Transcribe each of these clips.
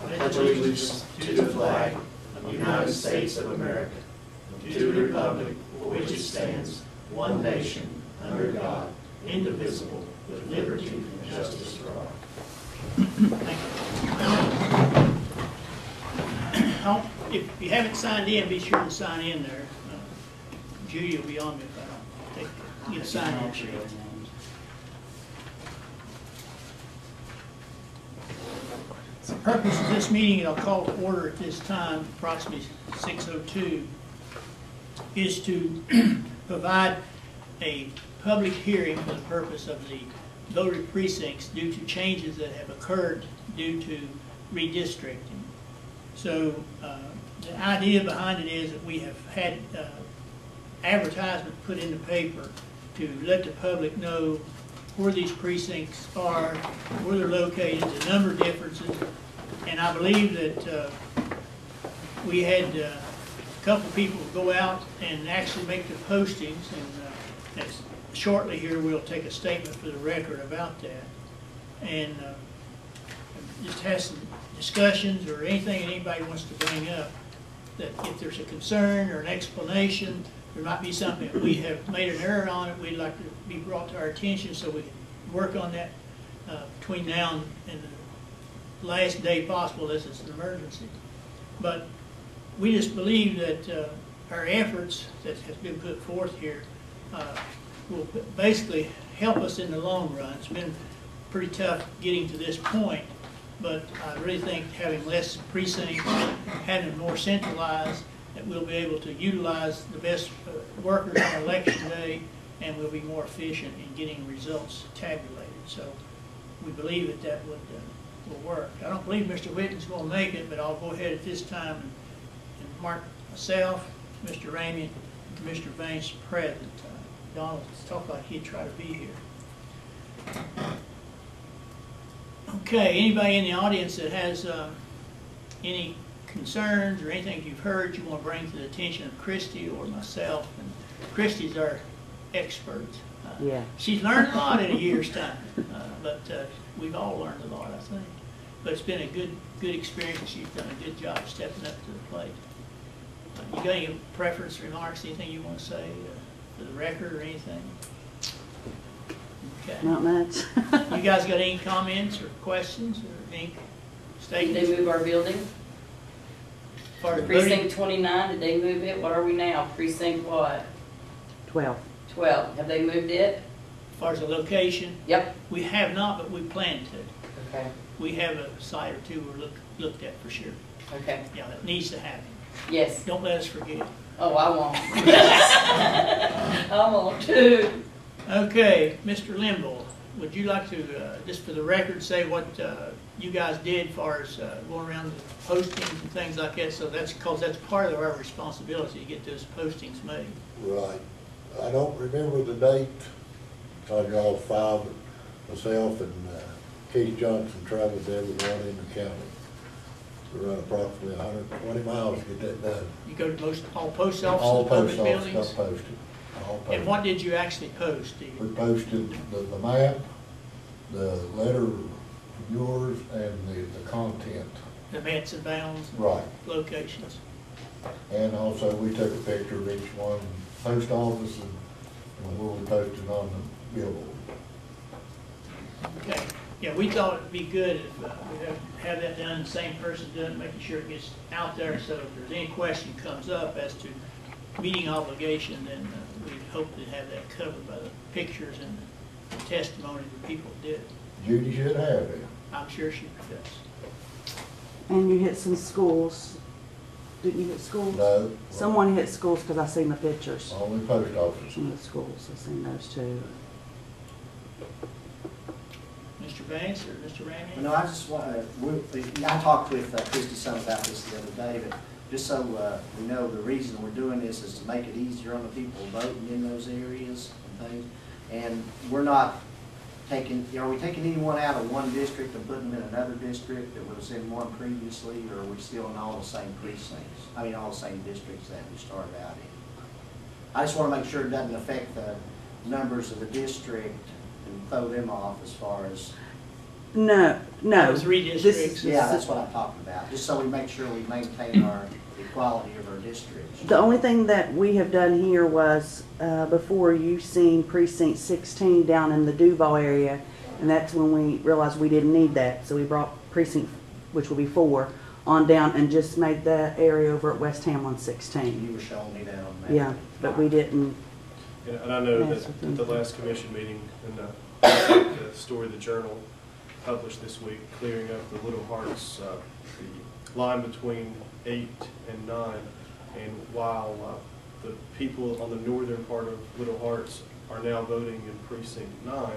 Pledge allegiance to the flag of the United States of America, to the republic for which it stands, one nation, under God, indivisible, with liberty and justice for all. If you haven't signed in, be sure to sign in there. Judy will be on me if I don't get a sign in sheet. The purpose of this meeting, I'll call to order at this time, approximately 6:02, is to provide a public hearing for the purpose of the voter precincts due to changes that have occurred due to redistricting. So the idea behind it is that we have had advertisement put in the paper to let the public know where these precincts are, where they're located, the number of differences. And I believe that we had a couple of people go out and actually make the postings, and shortly here we'll take a statement for the record about that. And just have some discussions or anything that anybody wants to bring up, that if there's a concern or an explanation, there might be something that we have made an error on it, we'd like to be brought to our attention so we can work on that between now and the last day possible. This is an emergency. But we just believe that our efforts that have been put forth here will basically help us in the long run. It's been pretty tough getting to this point, but I really think having less precincts, having them more centralized, that we'll be able to utilize the best workers on election day, and we'll be more efficient in getting results tabulated. So we believe that that will work. I don't believe Mr. Whitten's going to make it, but I'll go ahead at this time and mark myself, Mr. Ramey, and Commissioner Vance present. Donald talked like he'd try to be here. Okay, anybody in the audience that has any concerns or anything you've heard you want to bring to the attention of Christy or myself? And Christy's our expert. Yeah. She's learned a lot in a year's time, but we've all learned a lot, I think. But it's been a good experience. She's done a good job stepping up to the plate. You got any preference, remarks, anything you want to say for the record or anything? Okay. Not much. You guys got any comments or questions or any statements? Did they move our building? Precinct 29, did they move it? What are we now? Precinct what? 12. 12. Have they moved it? As far as the location? Yep. We have not, but we plan to. Okay. We have a site or two we're looked at for sure. Okay. Yeah, that needs to happen. Yes. Don't let us forget. Oh, I won't. I won't too. Okay, Mr. Limble, would you like to, just for the record, say what you guys did as far as going around the postings and things like that? So that's because that's part of our responsibility to get those postings made. Right. I don't remember the date. I got all five, myself and Keith Johnson traveled to every one in the county. We run approximately 120 miles to get that done. You go to all post offices, all public post buildings? All posted. All posted. And what did you actually post, Steve? We posted the map, the letter of yours, and the content. The mets and bounds? Right. Locations. And also we took a picture of each one, post office, and where we posted on the billboard. Okay. Yeah, we thought it'd be good if we have that done, the same person doing it, making sure it gets out there, so if there's any question comes up as to meeting obligation, then we hope to have that covered by the pictures and the testimony that people did. Judy should have it. I'm sure she does. And you hit some schools. Didn't you hit schools? No. Someone hit schools because I seen the pictures. Only post office. Some of the schools, I seen those too. Mr. Vance or Mr. Ramey? No, I just want to, I talked with Christy some about this the other day, but just so we know, the reason we're doing this is to make it easier on the people voting in those areas and things. And we're not taking, are we taking anyone out of one district and putting them in another district that was in one previously, or are we still in all the same precincts? I mean, all the same districts that we started out in. I just want to make sure it doesn't affect the numbers of the district and throw them off as far as, No, no. Three This districts. is- yeah, that's what I'm talking about, just so we make sure we maintain our equality of our districts. The only thing that we have done here was, before you've seen precinct 16 down in the Duval area, and that's when we realized we didn't need that, so we brought precinct, which will be 4, on down and just made that area over at West Hamlin 16. You were showing me that on that. Yeah, but we didn't, And I know Yes, that I at think the so. last commission meeting, and the story the Journal published this week, clearing up the Little Hearts, the line between 8 and 9. And while the people on the northern part of Little Hearts are now voting in precinct 9,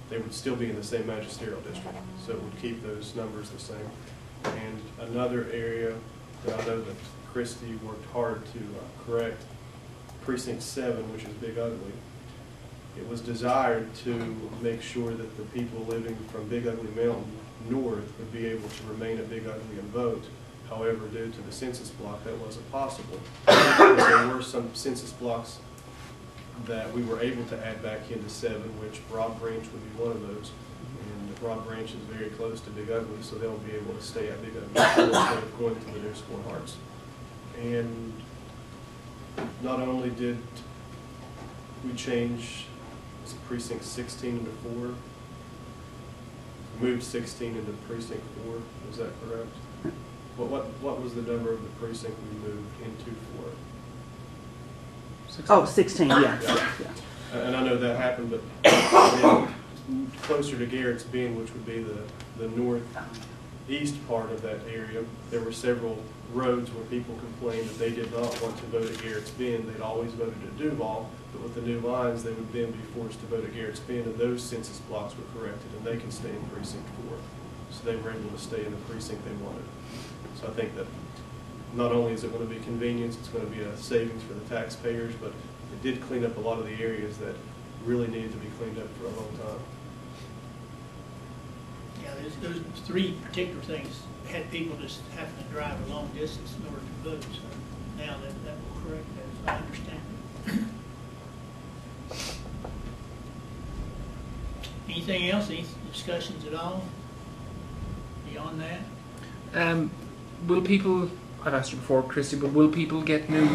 they would still be in the same magisterial district. So it would keep those numbers the same. And another area that I know that Christie worked hard to correct, precinct 7, which is Big Ugly. It was desired to make sure that the people living from Big Ugly Mountain north would be able to remain at Big Ugly and vote. However, due to the census block, that wasn't possible. There were some census blocks that we were able to add back into 7, which Rob Branch would be one of those. And Rob Branch is very close to Big Ugly, so they'll be able to stay at Big Ugly instead of going to the new school in Hearts. And not only did we change precinct 16 into 4, moved 16 into precinct 4, is that correct? What was the number of the precinct we moved into 4? oh, 16, yeah. Yeah. And I know that happened, but then closer to Garrett's Bend, which would be the northeast part of that area, there were several roads where people complained that they did not want to vote at Garrett's Bend. They'd always voted at Duval, but with the new lines, they would then be forced to vote at Garrett's Bend, and those census blocks were corrected, and they can stay in precinct 4. So they were able to stay in the precinct they wanted. So I think that not only is it going to be convenience, it's going to be a savings for the taxpayers, but it did clean up a lot of the areas that really needed to be cleaned up for a long time. Yeah, those 3 particular things had people just having to drive a long distance in order to vote, so now that will correct that, as I understand it. Anything else, any discussions at all beyond that? Will people, I've asked you before, Christy, but will people get new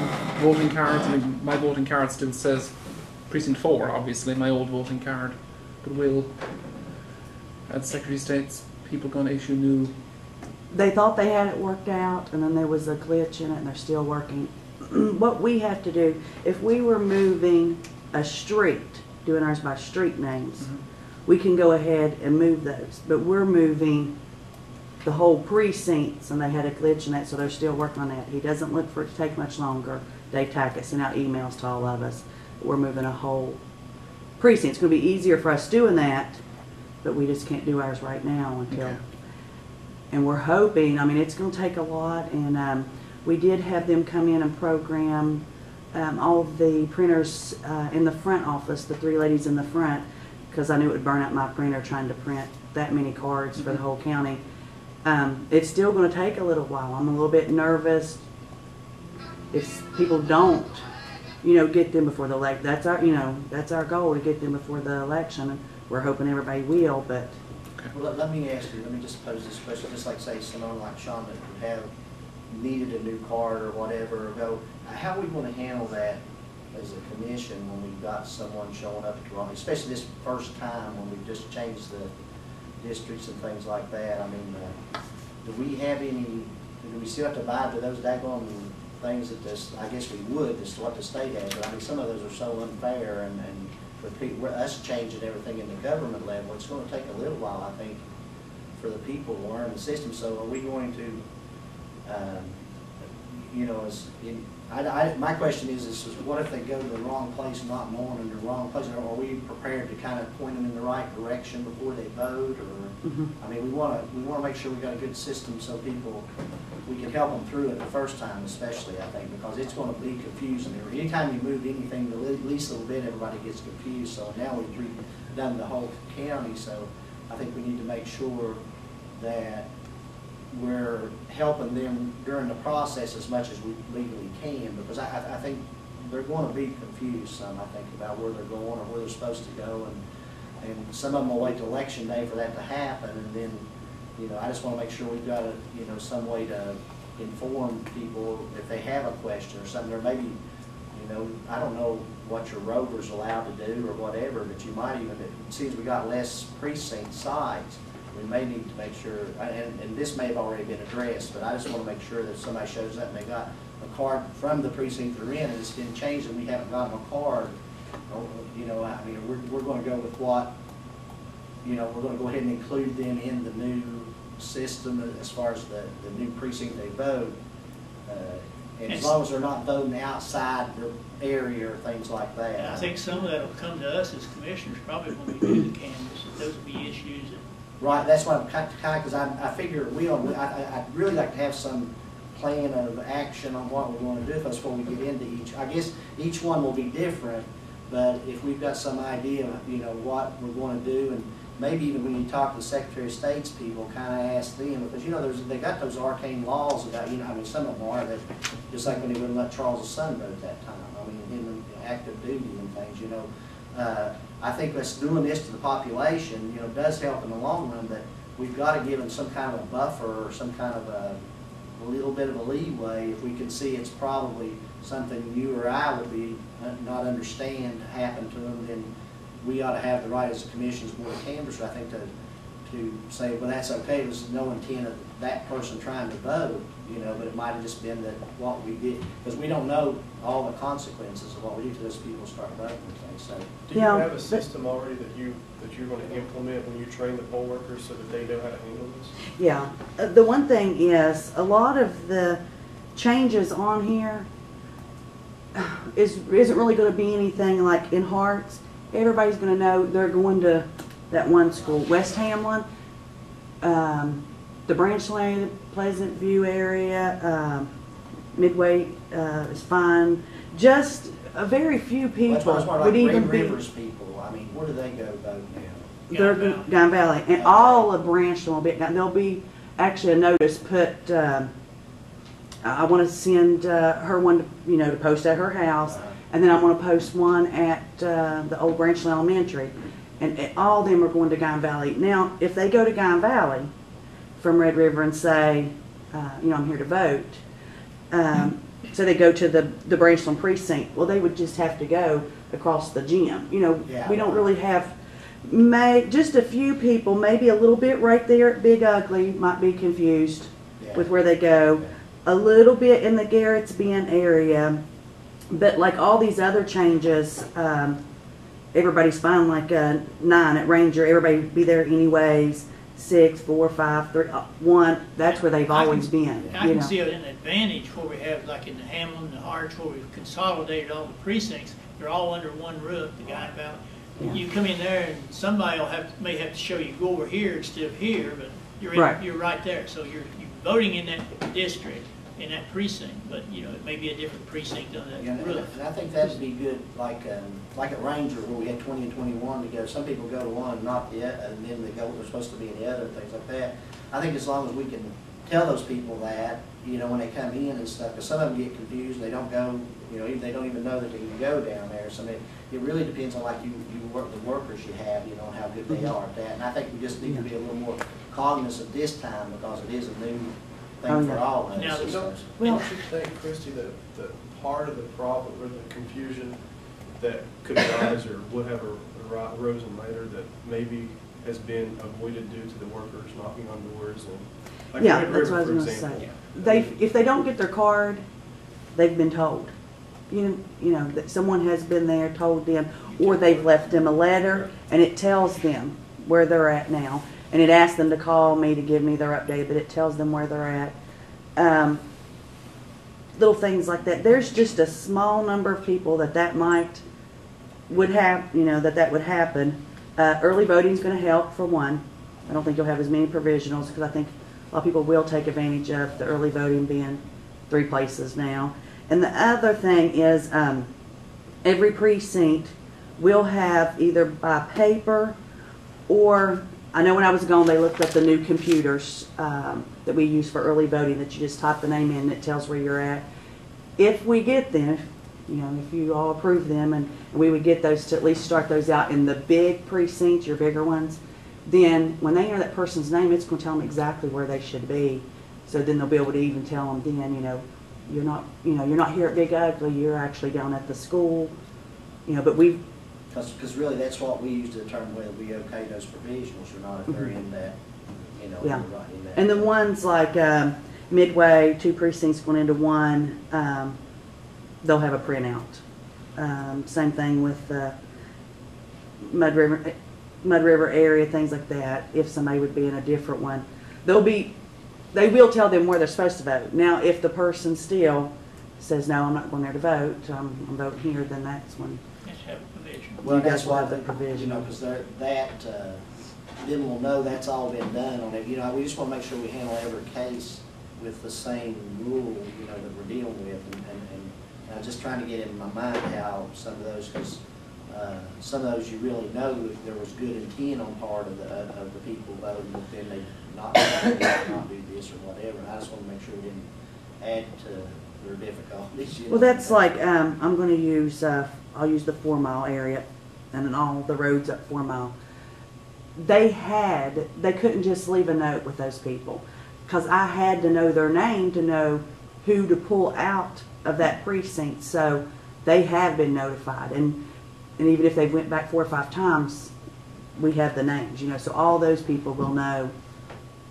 voting cards? I mean, my voting card still says precinct 4, obviously, my old voting card. But will, as Secretary of State's people going to issue new? They thought they had it worked out, and then there was a glitch in it, and they're still working. What we have to do, if we were moving a street, doing ours by street names, we can go ahead and move those. But we're moving the whole precincts, and they had a glitch in that, so they're still working on that. He doesn't look for it to take much longer. Dave Tackett sent out emails to all of us. We're moving a whole precinct. It's going to be easier for us doing that, but we just can't do ours right now until... Okay. And we're hoping, I mean, it's going to take a lot, and we did have them come in and program all of the printers in the front office, the 3 ladies in the front, because I knew it would burn out my printer trying to print that many cards for the whole county. It's still going to take a little while. I'm a little bit nervous if people don't, get them before the election. That's our goal, to get them before the election. And we're hoping everybody will, but... Well, let me ask you, let me just pose this question, just like say someone like Sean that would have needed a new card or whatever, or go, how are we going to handle that as a commission when we've got someone showing up at the wrong, especially this first time when we've just changed the districts and things like that? I mean, do we have any, do we still have to abide to those daggone things that this, I guess we would, this is what the state has, but I mean, some of those are so unfair, and with people, us changing everything in the government level, it's going to take a little while, I think, for the people to learn the system. So are we going to, my question is what if they go to the wrong place, not knowing in the wrong place? Are we prepared to kind of point them in the right direction before they vote? Or I mean, we want to make sure we got a good system so we can help them through it the first time, especially, I think, because it's going to be confusing. Anytime you move anything the least little bit, everybody gets confused. So now we've redone the whole county, so I think we need to make sure that we're helping them during the process as much as we legally can, because I think they're going to be confused some, I think, about where they're going or where they're supposed to go. and some of them will wait till election day for that to happen, and then, you know, I just want to make sure we've got some way to inform people if they have a question or something, or maybe, you know, I don't know what your rover's allowed to do or whatever, but you might even, it seems we got less precinct sites, we may need to make sure, and this may have already been addressed, but I just want to make sure that if somebody shows up and they got a card from the precinct they're in and it's been changed and we haven't got them a card, or, you know, I mean, we're going to go with what, you know, we're going to go ahead and include them in the new system as far as the new precinct they vote. And as long as they're not voting outside their area or things like that. And I think some of that will come to us as commissioners, probably when we do the canvas, that those will be issues that. Right, that's what I'm kind of, because I figure I'd really like to have some plan of action on what we're going to do before we get into each. I guess each one will be different, but if we've got some idea of, you know, what we're going to do, and maybe even when you talk to the Secretary of State's people, kind of ask them, because, you know, they got those arcane laws about, you know, I mean, some of them are, that just like when they wouldn't let Charles' son vote that time, I mean, him in active duty and things, you know. I think that's doing this to the population, you know, does help in the long run, but we've got to give them some kind of a buffer or some kind of a little bit of a leeway if we can see it's probably something you or I would be not understand happen to them, then we ought to have the right as a commission's board of canvassers, I think, to say, well, that's okay, there's no intent of that person trying to vote, you know, but it might have just been that what we did, because we don't know all the consequences of what we do to those people start voting and things. So, do you have a system already that you're going to implement when you train the poll workers so that they know how to handle this? Yeah. The one thing is, a lot of the changes on here isn't really going to be anything like in Hearts. Everybody's going to know they're going to that one school, West Hamlin, the Branchland, Pleasant View area, Midway is fine. Just a very few people would even be. Rivers people, I mean, where do they go vote now? They're Guy Valley, and all of Branchland will be. There'll be actually a notice put. I want to send her one, to post at her house, and then I want to post one at the old Branchland Elementary, and all of them are going to Guy Valley. Now, if they go to Guy Valley from Red River and say, I'm here to vote, so they go to the Branchland precinct. Well, they would just have to go across the gym. We don't really have. Just a few people, maybe a little bit right there at Big Ugly, might be confused with where they go. A little bit in the Garrett's Bend area, but like all these other changes, everybody's fine. Like 9 at Ranger, everybody be there anyways. 6, 4, 5, 3, 1. That's where they've always been. I can see an advantage where we have, like in the Hamlin, the Harts, where we've consolidated all the precincts. They're all under one roof. The guy about. You come in there and somebody may have to show you go over here instead of here, but you're right there. So you're voting in that district, in that precinct, but it may be a different precinct on that roof. And I think that'd be good, like at Ranger where we had 20 and 21 to go. Some people go to one, not the other, and then they're supposed to be in the other, things like that. I think as long as we can tell those people that, when they come in and stuff, because some of them get confused, they don't go, they don't even know that they can go down there. So it really depends on the workers you have, and how good they are at that. And I think we just need to be a little more cognizant this time because it is a new thing for all of us. Don't you think, Christy, that part of the problem or the confusion that could arise or would have arisen later that maybe has been avoided due to the workers knocking on doors and that's what I was going to say. If they don't get their card, they've been told. That someone has been there, told them, or they've left them a letter, and it tells them where they're at now. And it asks them to call me to give me their update, but it tells them where they're at. Little things like that. There's just a small number of people that would happen. Early voting is going to help, for one. I don't think you'll have as many provisionals because I think a lot of people will take advantage of the early voting being 3 places now. And the other thing is every precinct will have either by paper or, I know when I was gone they looked up the new computers that we use for early voting that you just type the name in and it tells where you're at. If we get them, you know, if you all approve them, and we would get those to at least start those out in the big precincts, your bigger ones, then when they enter that person's name, it's going to tell them exactly where they should be. So then they'll be able to even tell them then, you know, you're not here at Big Ugly, you're actually down at the school, you know, but we. Because really, that's what we use to determine whether we okay those provisionals or not, if they're in that, you know, Yeah. right in that. And the ones like Midway, 2 precincts going into 1, they'll have a printout. Same thing with Mud River area, things like that. If somebody would be in a different one, they will tell them where they're supposed to vote. Now, if the person still says, no, I'm not going there to vote, I'm voting here, then that's when. Let's have a provision. Well, You guys that's will why, have that provision. you know, because then we'll know that's all been done on it. You know, we just want to make sure we handle every case with the same rule, you know, that we're dealing with. And I'm just trying to get in my mind how some of those, because some of those you really know if there was good intent on part of the people voting, but then they not do this or whatever. And I just want to make sure we didn't add to their difficulties. You know? Well, that's like, I'm going to use, I'll use the 4 Mile area and then all the roads up 4 Mile. They couldn't just leave a note with those people because I had to know their name to know who to pull out of that precinct. So they have been notified. And even if they went back 4 or 5 times, we have the names, you know, so all those people will know,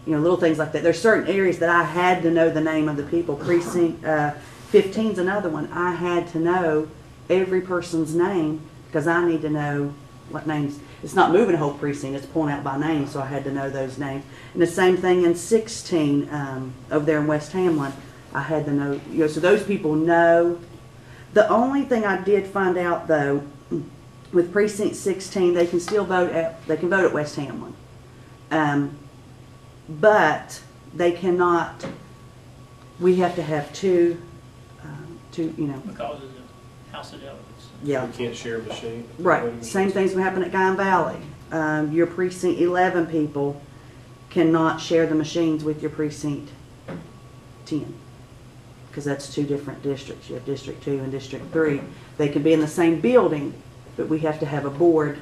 you know, little things like that. There's certain areas that I had to know the name of the people. Precinct 15's another one. I had to know every person's name because I need to know what names. It's not moving a whole precinct, it's pulling out by name, so I had to know those names. And the same thing in 16 over there in West Hamlin. I had to know, you know, so those people know. The only thing I did find out though, with precinct 16, they can still vote at West Hamlin. But they cannot, we have to have two, you know. Because of the House of Delegates. Yeah. We can't share a machine. Right. Same things will happen at Guyan Valley. Your precinct 11 people cannot share the machines with your precinct 10. Because that's 2 different districts. You have District 2 and District 3. They can be in the same building, but we have to have a board,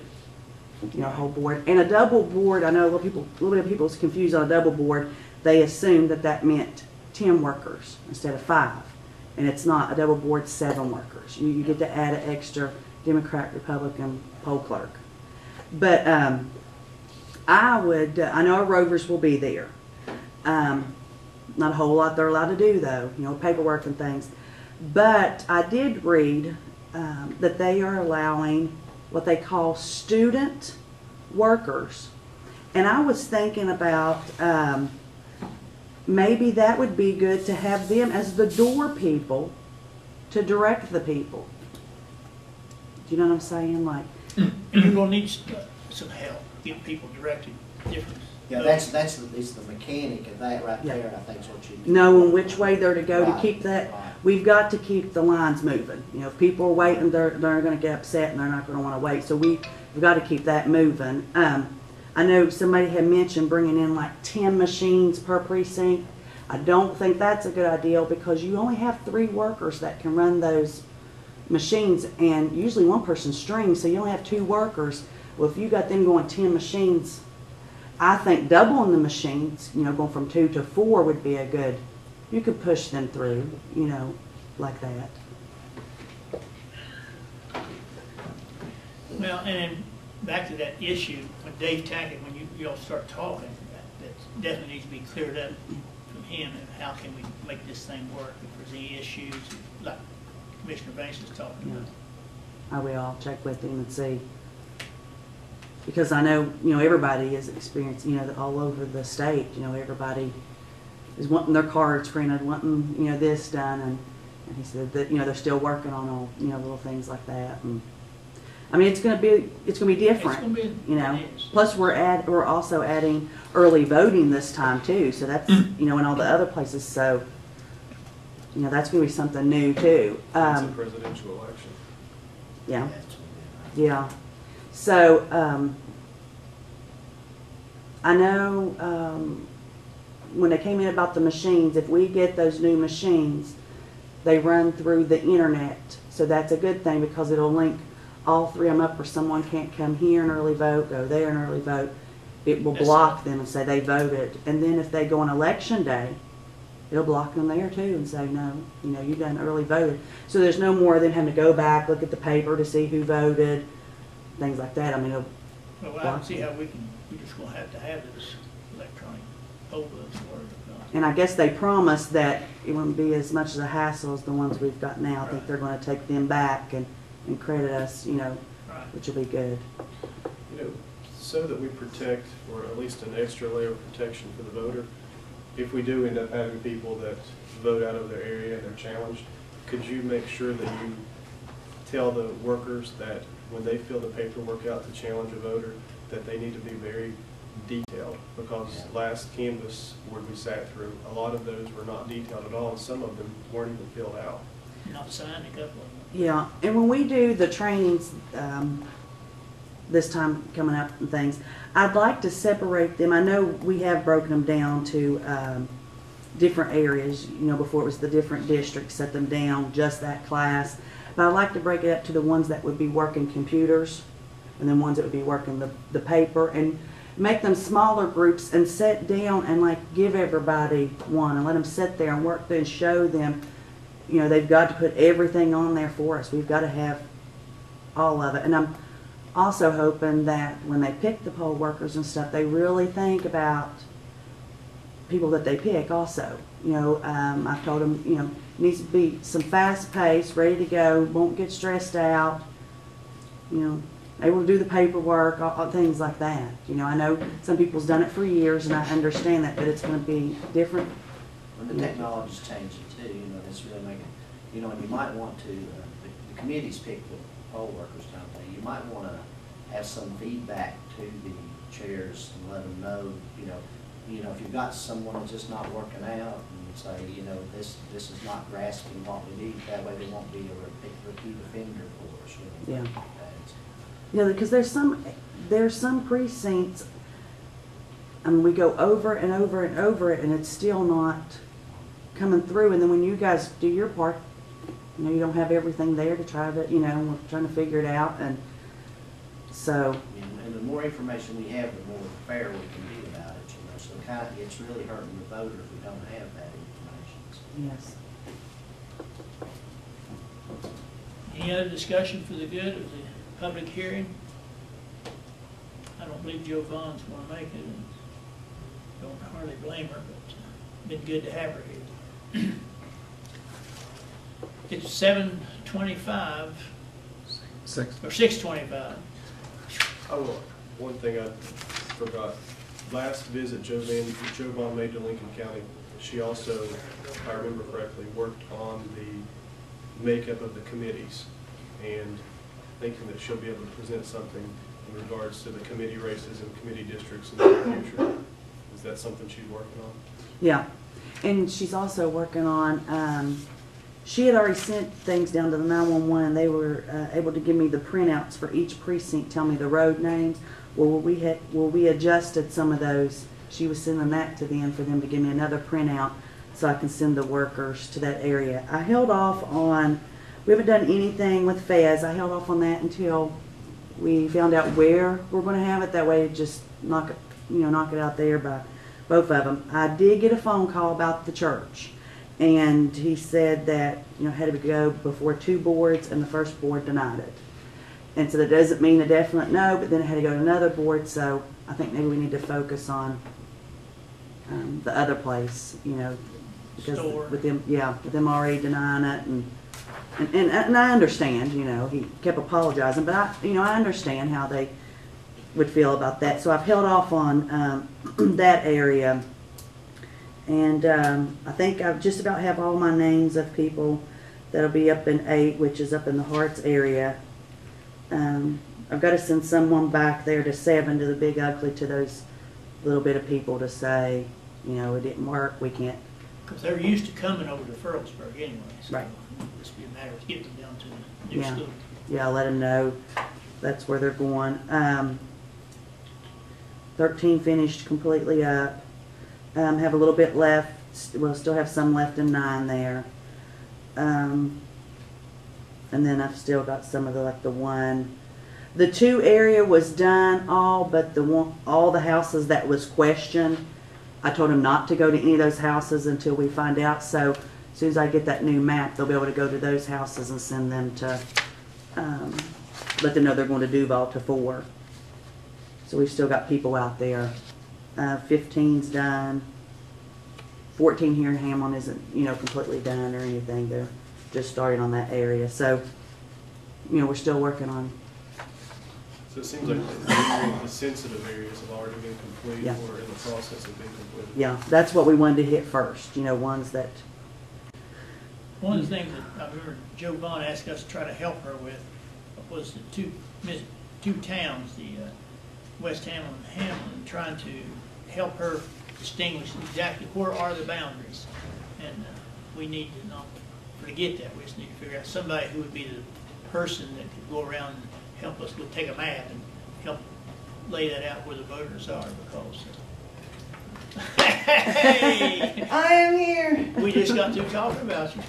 you know, a whole board. And a double board, I know a little bit of people is confused on a double board. They assume that meant 10 workers instead of 5. And it's not. A double board, 7 workers. You get to add an extra Democrat, Republican poll clerk. But I know our rovers will be there. Not a whole lot they're allowed to do though, you know, paperwork and things. But I did read that they are allowing what they call student workers. And I was thinking about maybe that would be good to have them as the door people to direct the people. Do you know what I'm saying? Like, And you're going to need some help, get people directed different. Yeah, it's the mechanic of that right there, I think is what you do. knowing which way they're to go to Right, keep that. right. We've got to keep the lines moving. You know, if people are waiting, they're going to get upset and they're not going to want to wait. So we've got to keep that moving. I know somebody had mentioned bringing in like 10 machines per precinct. I don't think that's a good idea because you only have 3 workers that can run those machines, and usually one person's string, so you only have 2 workers. Well, if you got them going 10 machines, I think doubling the machines, you know, going from 2 to 4 would be a good, you could push them through, you know, like that. Well, and then back to that issue with Dave Tackett, when you all start talking, that definitely needs to be cleared up from him, and how can we make this thing work if there's any issues, like Commissioner Banks is talking about. I will check with him and see. Because I know, you know, everybody is experiencing, you know, all over the state, you know, everybody is wanting their cards printed, wanting, you know, this done, and he said that, you know, they're still working on all, you know, little things like that. And I mean, it's going to be different, It's gonna be, you know. it is. Plus, we're also adding early voting this time too, so that's, you know, in all the other places. So, you know, that's going to be something new too. It's a presidential election. Yeah, yeah. So, I know when they came in about the machines, if we get those new machines, they run through the internet So that's a good thing because it'll link all three of them up where someone can't come here and early vote, go there and early vote. It will That's block them and say they voted. And then if they go on election day, it'll block them there too and say, no, you know, you done early voted. So there's no more of them having to go back, look at the paper to see who voted, things like that. I mean, it'll Well, I don't see how we just gonna have to have this electronic poll books or whatever. And I guess they promised that it wouldn't be as much as a hassle as the ones we've got now. I think they're gonna take them back and credit us, you know, Right. which will be good. You know, so that we protect, or at least an extra layer of protection for the voter, if we do end up having people that vote out of their area and they're challenged, could you make sure that you tell the workers that when they fill the paperwork out to challenge a voter, that they need to be very detailed? Because last canvas board we sat through, a lot of those were not detailed at all, and some of them weren't even filled out. Not signed a couple of them. Yeah, and when we do the trainings, this time coming up and things, I'd like to separate them. I know we have broken them down to different areas, you know, before it was the different districts, set them down, just that class. But I'd like to break it up to the ones that would be working computers and then ones that would be working the paper, and make them smaller groups and sit down and like give everybody one and let them sit there and work through and show them, you know, they've got to put everything on there for us. We've got to have all of it. And I'm also hoping that when they pick the poll workers and stuff, they really think about people that they pick also. You know, I've told them, you know, needs to be some fast pace, ready to go, won't get stressed out, you know, able to do the paperwork, all things like that. You know, I know some people's done it for years and I understand that, but it's going to be different. When the technology's changing too, you know, that's really making, you know, and you might want to, the committees pick the poll workers kind of thing. You might want to have some feedback to the chairs and let them know, you know, if you've got someone that's just not working out, and say, you know, this is not grasping what we need, that way they won't be a repeat offender for us. You know, Yeah. like that. Yeah, because there's some precincts, I mean, we go over and over and over it, and it's still not coming through. And then when you guys do your part, you know, you don't have everything there to try to, you know, we're trying to figure it out. And so, And the more information we have, the more fair we can be about it. You know, so kind of, it's really hurting the voter if we don't have that information. So. yes. Any other discussion for the good of the public hearing? I don't believe Joe Vaughn's going to make it, and don't hardly blame her, but been good to have her here. It's 7:25 6. or 6:25. Oh, one thing I forgot. Last visit Joe Vaughn made to Lincoln County, she also, if I remember correctly, worked on the makeup of the committees, and thinking that she'll be able to present something in regards to the committee races and committee districts in the future. Is that something she's working on? Yeah, and she's also working on, she had already sent things down to the 911, and they were able to give me the printouts for each precinct, tell me the road names. Well, we adjusted some of those. She was sending that to them for them to give me another printout so I can send the workers to that area. I held off on, we haven't done anything with Fez. I held off on that until we found out where we're going to have it. That way, just knock it out there by both of them. I did get a phone call about the church, and he said that, you know, had to go before 2 boards, and the first board denied it. And so that doesn't mean a definite no, but then it had to go to another board. So I think maybe we need to focus on the other place, you know, because Store. with them already denying it, and I understand, you know, he kept apologizing, but I understand how they would feel about that. So I've held off on that area, and I think I just about have all my names of people that'll be up in 8, which is up in the Hearts area. I've got to send someone back there to 7 to the Big Ugly, to those little bit of people, to say, you know, it didn't work, we can't. Because they're used to coming over to Furlsburg anyway. So Right. it'll just be a matter of getting them down to the new Yeah. school. Yeah, I'll let them know that's where they're going. 13 finished completely up. Have a little bit left. We'll still have some left in 9 there. And then I've still got some of the 2 area was done all, but all the houses that was questioned, I told them not to go to any of those houses until we find out. So as soon as I get that new map, they'll be able to go to those houses and send them to, let them know they're going to Duval to 4. So we've still got people out there. 15's done. 14 here in Hamlin isn't, completely done or anything. They're just starting on that area. So, we're still working on. So it seems like the sensitive areas have already been complete Yeah. or in the process of being completed. Yeah, that's what we wanted to hit first, ones that, One of the things that I remember Joe Vaughn asked us to try to help her with was the two towns, the West Hamlin and Hamlin, trying to help her distinguish exactly where are the boundaries. And we need to not forget that. We just need to figure out somebody who would be the person that could go around and help us take a map and help lay that out where the voters are, because hey, I am here. we just got through talking about you.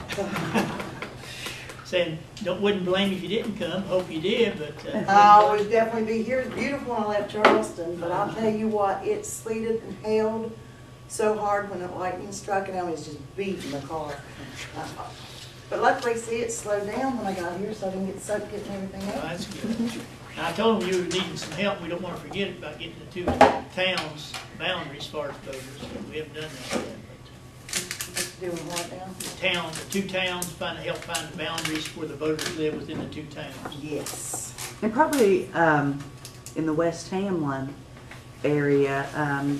Saying, wouldn't blame you if you didn't come, hope you did, but. I would definitely be here. It's beautiful when I left Charleston, but I'll tell you what, it sleeted and hailed so hard when the lightning struck and I was just beating the car. But luckily, see, it slowed down when I got here, so I didn't get soaked getting everything Well, up. that's good. Now, I told them you were needing some help. We don't want to forget about getting the 2 towns' boundaries as far as voters. We haven't done that yet. Doing what now? The 2 towns, help find the boundaries where the voters live within the 2 towns. Yes. and probably in the West Hamlin area,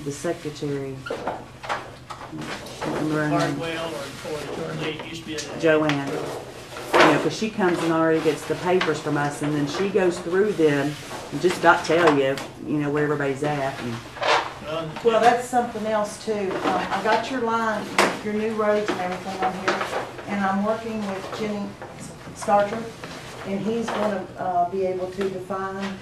the secretary, Hardwell or the lady used to be a Joanne, because she comes and already gets the papers from us, and then she goes through them and just about tell you, where everybody's at. And Well, that's something else too. I got your line, your new roads and everything on here, and I'm working with Jenny Starcher, and he's going to be able to define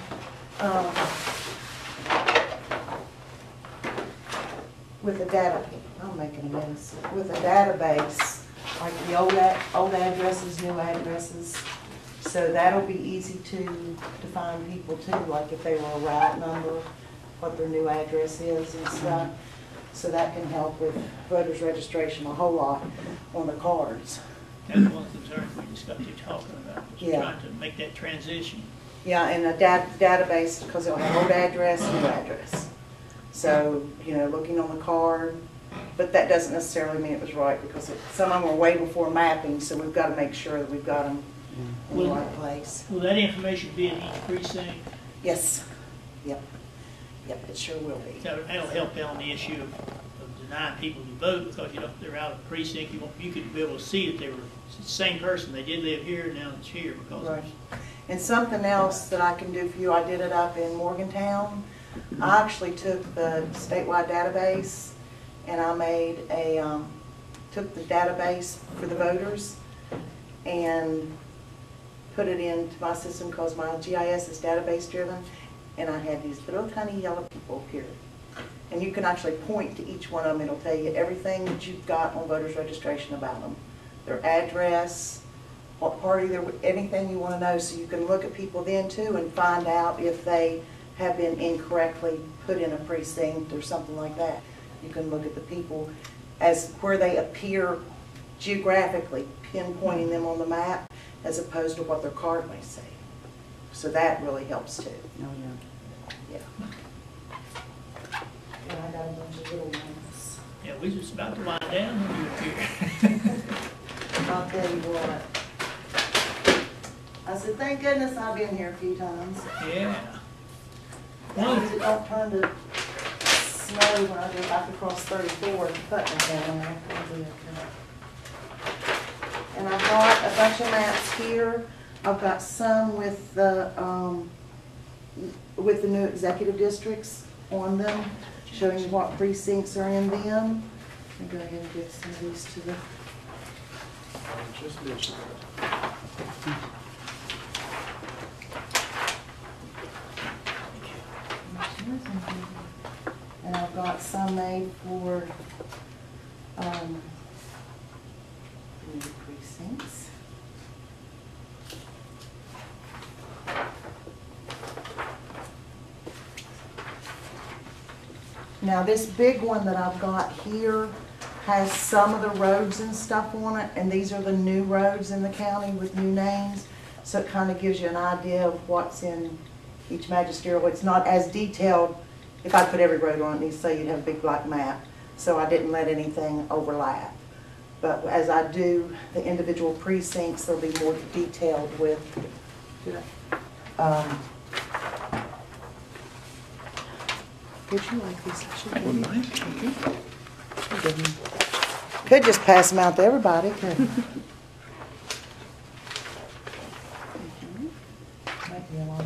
with a data. I'm making a mess. With a database, like the old addresses, new addresses. So that'll be easy to define people too, like if they were a right number, what their new address is and stuff. So that can help with voters registration a whole lot on the cards. That's one of the concerns we just got through talking about, was Yeah. trying to make that transition. Yeah, and a database, because it'll have old address, new address. So, looking on the card, but that doesn't necessarily mean it was right, because some of them are way before mapping, so we've got to make sure that we've got them in the right place. Will that information be in each precinct? Yes, yep, it sure will be. That'll help out on the issue of denying people to vote, because they're out of the precinct. You could be able to see that they were the same person. They did live here, now it's here because Right. And something else that I can do for you, I did it up in Morgantown. I actually took the statewide database and I made took the database for the voters and put it into my system because my GIS is database driven, and I had these little tiny yellow people here. And you can actually point to each one of them. It'll tell you everything that you've got on voters registration about them. Their address, what party they're with, anything you want to know. So you can look at people then too and find out if they have been incorrectly put in a precinct or something like that. You can look at the people as where they appear geographically, pinpointing them on the map as opposed to what their card may say. So that really helps too. Oh, yeah. Yeah. And I got a bunch of little ones. yeah, we just about to wind down when you appear. I'll tell you what. I said, thank goodness I've been here a few times. Yeah. It don't turn to snow when I go back across 34 and Putnam down there. I'll be okay. And I've got a bunch of maps here. I've got some with the new executive districts on them, showing you what precincts are in them. I'll go ahead and give some of these to the. I just mentioned that. And I've got some made for new precincts. Now, this big one that I've got here has some of the roads and stuff on it, and these are the new roads in the county with new names. So it kind of gives you an idea of what's in each magisterial. It's not as detailed. If I put every road on it, you'd say you'd have a big black map. So I didn't let anything overlap. But as I do the individual precincts, they'll be more detailed with, would you like these? I wouldn't mind. Thank you. Could just pass them out to everybody. Might be a lot.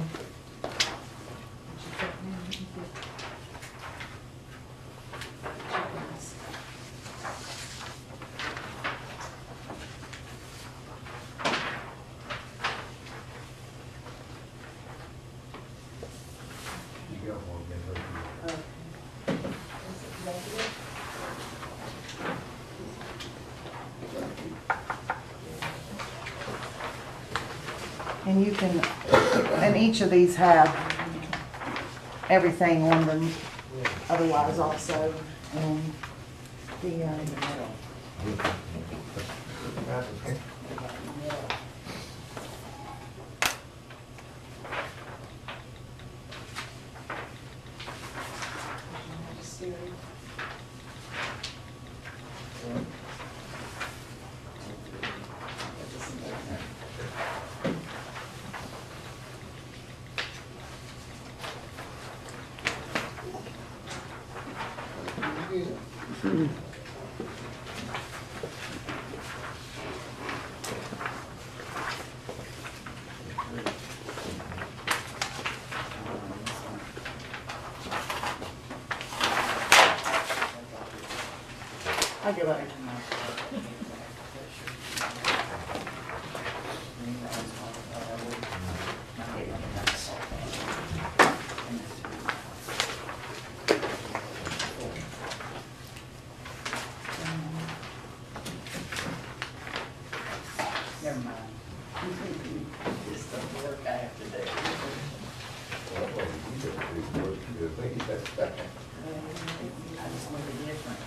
And you can, and each of these have everything on them otherwise also. And the, I'll get back. Never mind. This is the work I have to do. I just want the difference.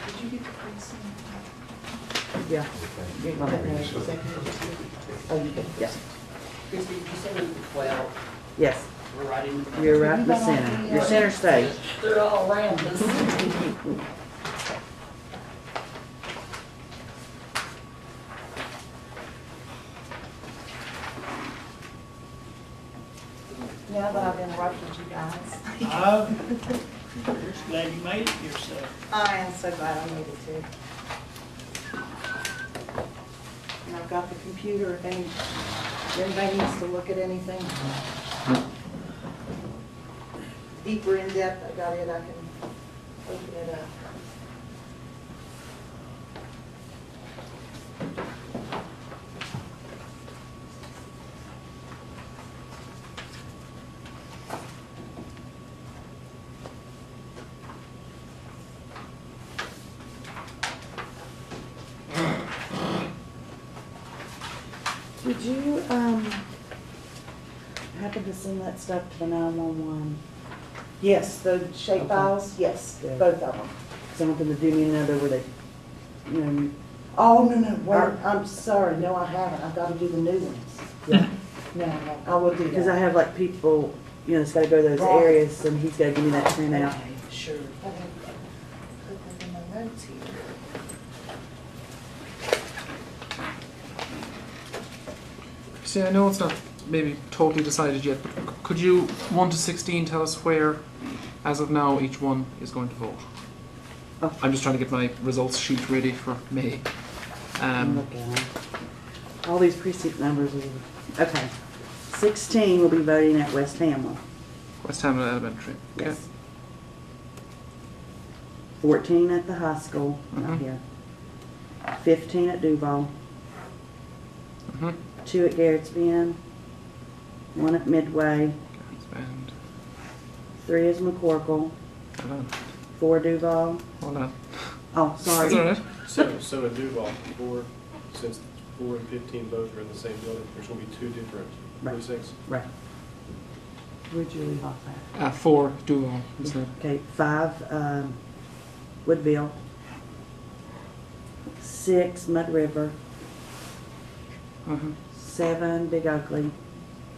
Did you get the precinct? Yeah. Oh, you did? Yes. Christie, did you say number 12? Yes. We're right in the. You're right in the center. Your center stage. They're all around us. Now that I've interrupted you guys. We're just glad you made it here, so. I am so glad I made it too. And I've got the computer if anybody needs to look at anything deeper in depth, I got it, I can open it up. Did you, happen to send that stuff to the 911? Yes, the shape Okay. files, yes, Yeah. both of them. Something to do me another where they, you know, Oh, no, wait, I'm sorry, no, I haven't, I've got to do the new ones. yeah. No, I will do that. Because I have like people, you know, that's gotta go to those Right. areas and he's gotta give me that printout. Okay, sure. I have put that in my notes here. See, I know it's not maybe totally decided yet, but could you, 1 to 16, tell us where, as of now, each one is going to vote? Oh. I'm just trying to get my results sheet ready for May. Look at them. All these precinct numbers are, okay. 16 will be voting at West Hamlin. West Hamlin Elementary. Okay. Yes. 14 at the high school, Mhm. right here. 15 at Duval. Mm-hmm. 2 at Garrett's Bend. 1 at Midway. Band. 3 is McCorkle. Hold on. 4 Duval. Hold on. Oh, sorry. That's all right. So at Duval, 4, since 4 and 15 both are in the same building. There's going to be 2 different Right. precincts. Right. Where'd you leave off at? 4 Duval instead. Okay, 5, Woodville. 6, Mud River. Uh-huh. 7, Big Ugly.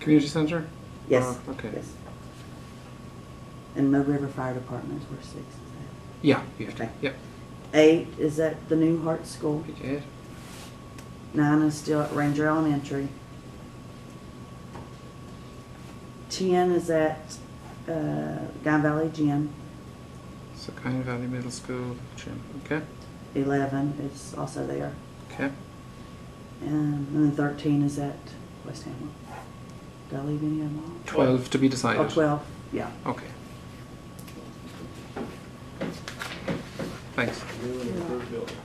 Community center? Yes. Okay. Yes. And Mud River Fire Department is where 6 is at. Yeah, you have to. Okay. Yep. 8 is at the New Hart School. Pick 8. 9 is still at Ranger Elementary. 10 is at Guy Valley Gym. So Kind Valley Middle School gym. Okay. 11 is also there. Okay. And then 13 is at West Hamlin. Did I leave any of them off? 12 to be decided. Oh, 12, yeah. Okay. Thanks. New and improved building.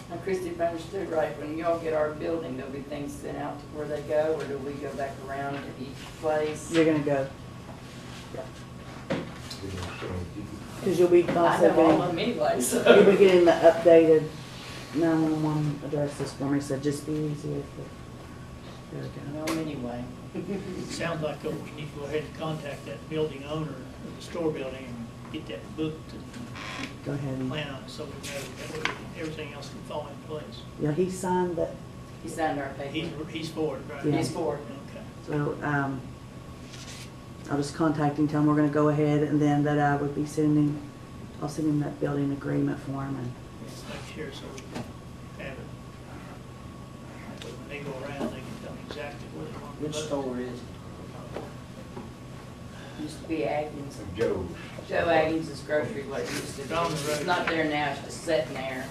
Now, Christie, if I understood right, when y'all get our building, there'll be things sent out to where they go, or do we go back around to each place? You're gonna go. Because you'll be I also know all of getting, them anyway, so. you'll be getting the updated 911 addresses for me, so just be easy with it. There we I go. know 'em anyway. It sounds like you need to go ahead and contact that building owner of the store building and get that booked and Go ahead and, plan on it so we know that way everything else can fall in place. yeah, he signed that, He signed our paper. He's for it, right? Yeah. He's for it. Okay. so, I'll just contact him, tell him we're gonna go ahead, and then that I would be sending, I'll send him that building agreement form, and Make sure so we can have it. That way when they go around, they can tell me exactly where they want to Which put it. store is it? Used to be Atkins. Joe's. Joe Atkins' grocery place used to be. Down the road. It's not there now, it's just sitting there.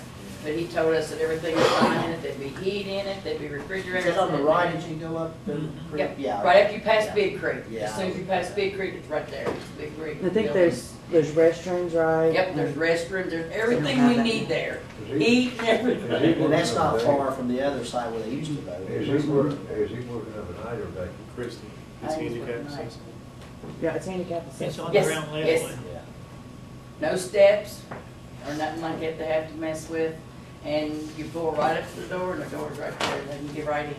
But he told us that everything was fine in it, there'd be heat in it, there'd be Is refrigerators. it on the in it. right as you go up the creek? Yep, Yeah. right after you pass Big Creek. Yeah. As soon as you pass Big Creek, it's right there, it's Big Creek. I think there's restrooms, right? Yep, there's restrooms, there's everything we need there. Heat, everything. And that's not far from the other side where they used to go. Is he working of an night or day? Christie, it's I think it's handicap nice. accessible. Yeah, it's handicapped It's accessible. on the Yes, ground level. yes. and- Yeah. No steps or nothing like that to have to mess with. And you pull right up to the door and the door's right there, and then you get right in.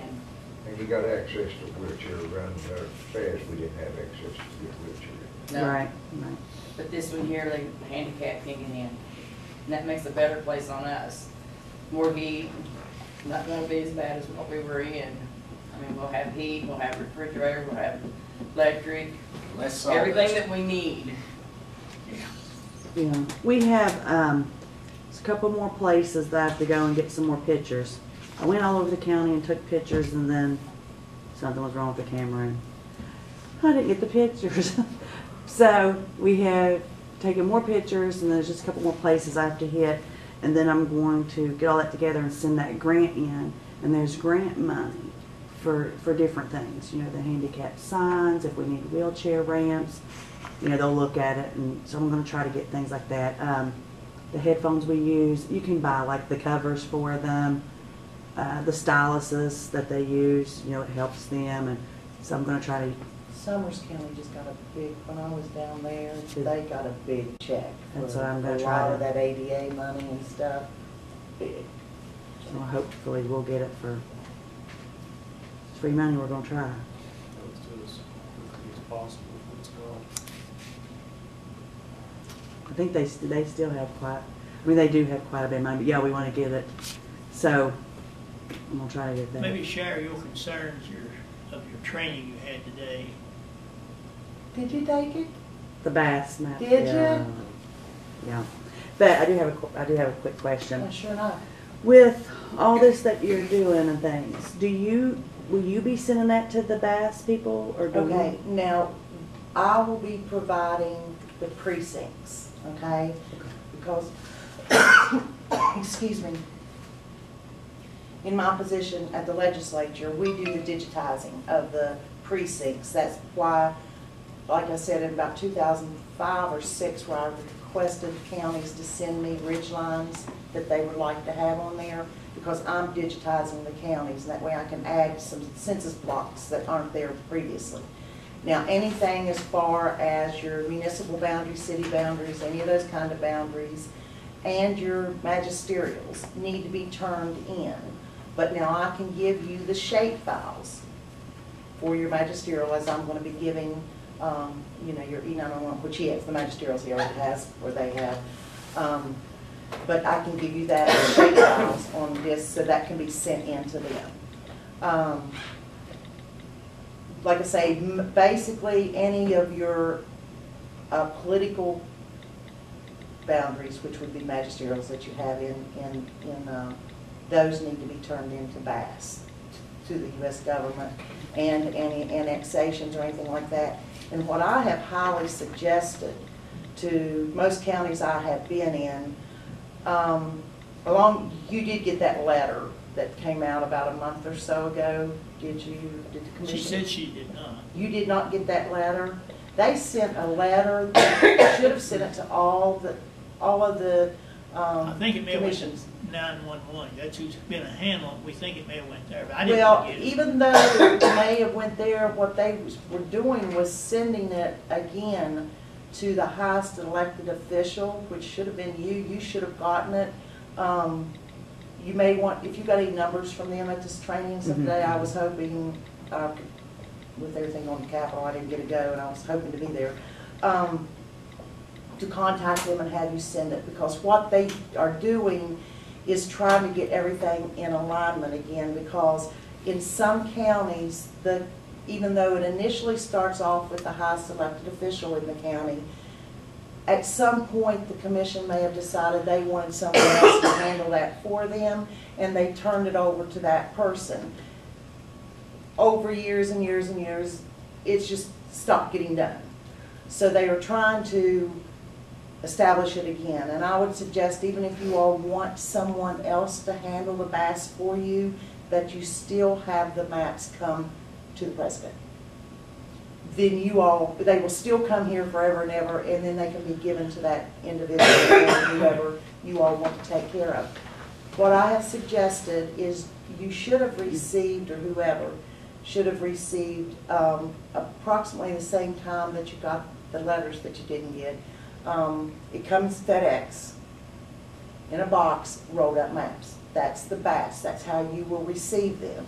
And you got access to wheelchair around there, fast, we didn't have access to get wheelchair. No. Right, right. But this one here, the handicap can get in. And that makes a better place on us. More heat, not gonna be as bad as what we were in. I mean, we'll have heat, we'll have refrigerator, we'll have electric, Less everything sawdust. that we need. Yeah, we have, there's a couple more places that I have to go and get some more pictures. I went all over the county and took pictures, and then something was wrong with the camera, and I didn't get the pictures. So we have taken more pictures, and there's just a couple more places I have to hit, and then I'm going to get all that together and send that grant in. And there's grant money for different things, you know, the handicap signs, if we need wheelchair ramps, you know, they'll look at it, and so I'm gonna try to get things like that. The headphones we use, you can buy like the covers for them, the styluses that they use, you know, it helps them, and so I'm gonna try to, Summers County just got a big, when I was down there, they got a big check That's for what I'm gonna a try lot to- of that ADA money and stuff. so hopefully we'll get it for, it's free money, we're gonna try. Let's do this as quickly as possible before it's gone. I think they still have quite, I mean, they do have quite a bit of money, but yeah, we wanna get it, so I'm gonna try to get that. Maybe share your concerns of your training you had today. Did you take it? The bass map. Did yeah. ya? Yeah, but I do have a quick question. Oh, sure not. With all this that you're doing and things, will you be sending that to the bass people, or do Okay, now, I will be providing the precincts, okay? Because, excuse me, in my position at the legislature, we do the digitizing of the precincts. That's why, like I said, in about 2005 or 6, where I requested counties to send me ridge lines that they would like to have on there, because I'm digitizing the counties, and that way I can add some census blocks that aren't there previously. Now, anything as far as your municipal boundaries, city boundaries, any of those kind of boundaries, and your magisterials need to be turned in. But now I can give you the shape files for your magisterial, as I'm going to be giving, you know, your E911, which he has, the magisterials he already has, or they have. But I can give you that shape files on this, so that can be sent in to them. Like I say, basically any of your political boundaries, which would be magisterials that you have in those need to be turned into BAS to the U.S. government, and any annexations or anything like that. And what I have highly suggested to most counties I have been in, you did get that letter that came out about a month or so ago, did you? Did the commission? She said she did not. You did not get that letter? They sent a letter, they should have sent it to all of the I think it may have went to commissions. 911. That's who's been a handle. We think it may have went there, but I didn't Well, get it. even though it may have went there, what they were doing was sending it again to the highest elected official, which should have been you. You should have gotten it. You may want, if you got any numbers from them at this training someday, I was hoping, with everything on the Capitol, I didn't get to go, and I was hoping to be there, to contact them and have you send it, because what they are doing is trying to get everything in alignment again, because in some counties, even though it initially starts off with the highest elected official in the county, at some point the commission may have decided they wanted someone else to handle that for them, and they turned it over to that person. Over years and years and years, it's just stopped getting done. So they are trying to establish it again, and I would suggest, even if you all want someone else to handle the BAS for you, that you still have the maps come to the president. Then they will still come here forever and ever, and then they can be given to that individual or whoever you all want to take care of. What I have suggested is you should have received, or whoever should have received, approximately the same time that you got the letters that you didn't get. It comes FedEx in a box, rolled up maps. That's the BAS. That's how you will receive them.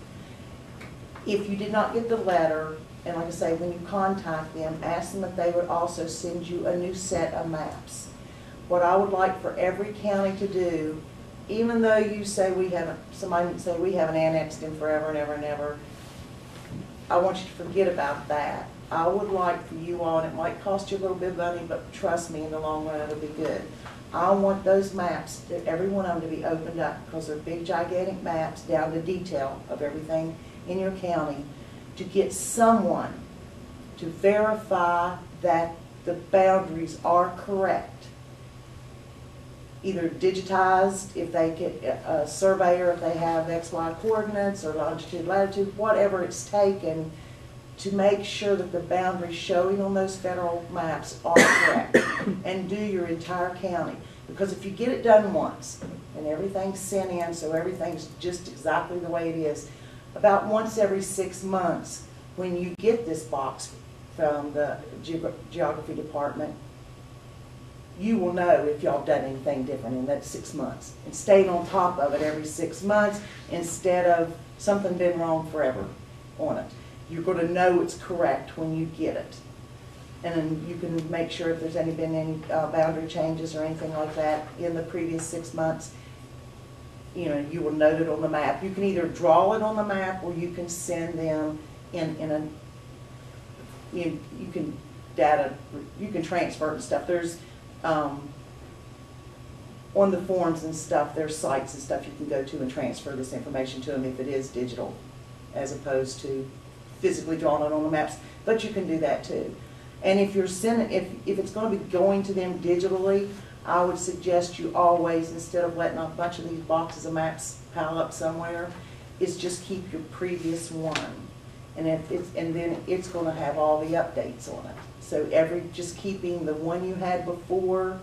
If you did not get the letter, and like I say, when you contact them, ask them if they would also send you a new set of maps. What I would like for every county to do, even though you say somebody would say we haven't annexed in forever and ever and ever, I want you to forget about that. I would like for you all, and it might cost you a little bit of money, but trust me, in the long run it'll be good. I want those maps, every one of them, to be opened up, because they're big, gigantic maps down to detail of everything in your county, to get someone to verify that the boundaries are correct. Either digitized, if they get a surveyor, if they have XY coordinates, or longitude, latitude, whatever it's taken, to make sure that the boundaries showing on those federal maps are correct, and do your entire county. Because if you get it done once, and everything's sent in, so everything's just exactly the way it is, about once every 6 months, when you get this box from the geography department, you will know if y'all done anything different in that 6 months. And staying on top of it every 6 months, instead of something been wrong forever on it. You're going to know it's correct when you get it. And then you can make sure if there's been any boundary changes or anything like that in the previous 6 months, you know, you will note it on the map. You can either draw it on the map, or you can send them you can transfer it and stuff. There's on the forms and stuff, there's sites and stuff you can go to and transfer this information to them if it is digital, as opposed to physically drawing it on the maps. But you can do that too. And if you're sending, if it's going to be going to them digitally, I would suggest you always, instead of letting a bunch of these boxes of maps pile up somewhere, is just keep your previous one. And then it's going to have all the updates on it. So just keeping the one you had before,